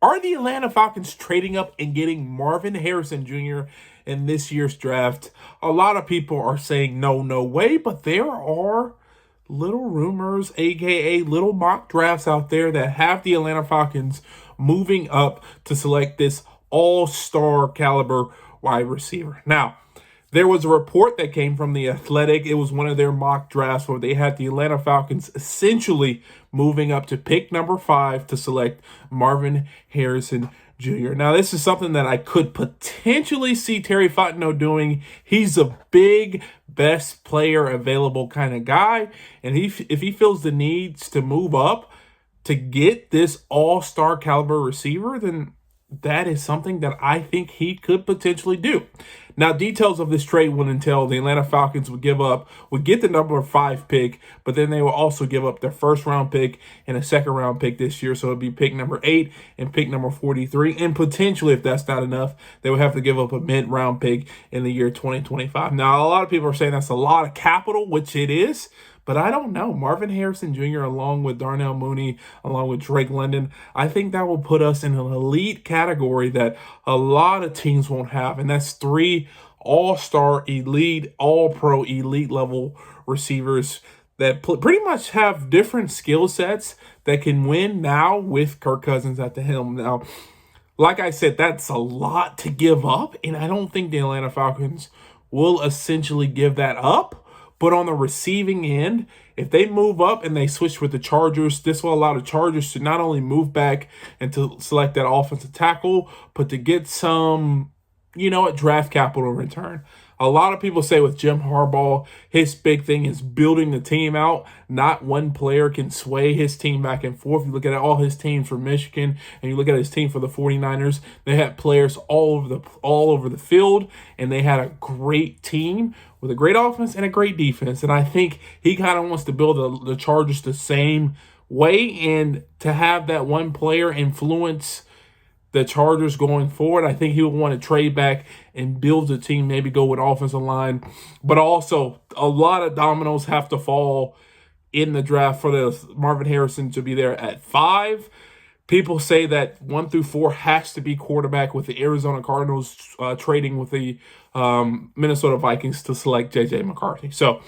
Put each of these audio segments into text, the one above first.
Are the Atlanta Falcons trading up and getting Marvin Harrison Jr. in this year's draft? A lot of people are saying no, no way, but there are little rumors, aka little mock drafts out there that have the Atlanta Falcons moving up to select this all-star caliber wide receiver. Now, there was a report that came from The Athletic. It was one of their mock drafts where they had the Atlanta Falcons essentially moving up to pick number 5 to select Marvin Harrison Jr. Now, this is something that I could potentially see Terry Fontenot doing. He's a big, best player available kind of guy. And if he feels the needs to move up to get this all-star caliber receiver, then that is something that I think he could potentially do. Now, details of this trade would entail the Atlanta Falcons would get the number 5 pick, but then they will also give up their first round pick and a second round pick this year. So it'd be pick number 8 and pick number 43. And potentially, if that's not enough, they would have to give up a mid-round pick in the year 2025. Now, a lot of people are saying that's a lot of capital, which it is. But I don't know. Marvin Harrison Jr., along with Darnell Mooney, along with Drake London, I think that will put us in an elite category that a lot of teams won't have. And that's 3 all-star, elite, all-pro, elite level receivers that pretty much have different skill sets that can win now with Kirk Cousins at the helm. Now, like I said, that's a lot to give up. And I don't think the Atlanta Falcons will essentially give that up. But on the receiving end, if they move up and they switch with the Chargers, this will allow the Chargers to not only move back and to select that offensive tackle, but to get some, draft capital in return. A lot of people say with Jim Harbaugh, his big thing is building the team out. Not one player can sway his team back and forth. You look at all his teams for Michigan and you look at his team for the 49ers, they had players all over the field, and they had a great team with a great offense and a great defense. And I think he kind of wants to build the Chargers the same way, and to have that one player influence the Chargers going forward, I think he would want to trade back and build the team, maybe go with offensive line. But also, a lot of dominoes have to fall in the draft for the Marvin Harrison to be there at 5. People say that 1 through 4 has to be quarterback, with the Arizona Cardinals trading with the Minnesota Vikings to select J.J. McCarthy. So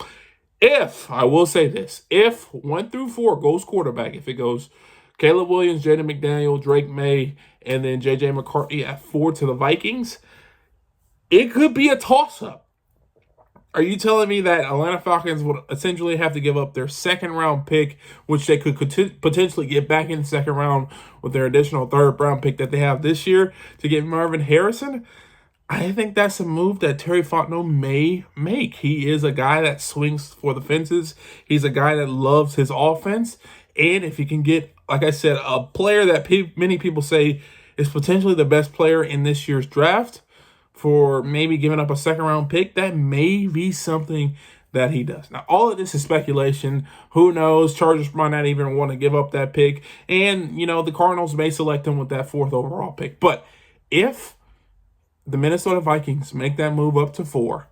if 1 through 4 goes quarterback, if it goes Caleb Williams, Jaden McDaniel, Drake May, and then J.J. McCarthy at 4 to the Vikings, it could be a toss-up. Are you telling me that Atlanta Falcons would essentially have to give up their second-round pick, which they could potentially get back in the second round with their additional third-round pick that they have this year to get Marvin Harrison? I think that's a move that Terry Fontenot may make. He is a guy that swings for the fences. He's a guy that loves his offense. And if he can get, like I said, a player that many people say is potentially the best player in this year's draft for maybe giving up a second-round pick, that may be something that he does. Now, all of this is speculation. Who knows? Chargers might not even want to give up that pick. And, the Cardinals may select him with that 4th overall pick. But if the Minnesota Vikings make that move up to 4,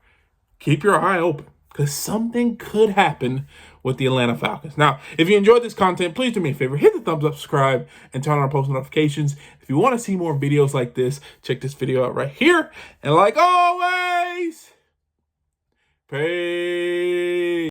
keep your eye open, because something could happen with the Atlanta Falcons. Now, if you enjoyed this content, please do me a favor. Hit the thumbs up, subscribe, and turn on post notifications. If you want to see more videos like this, check this video out right here. And like always, peace.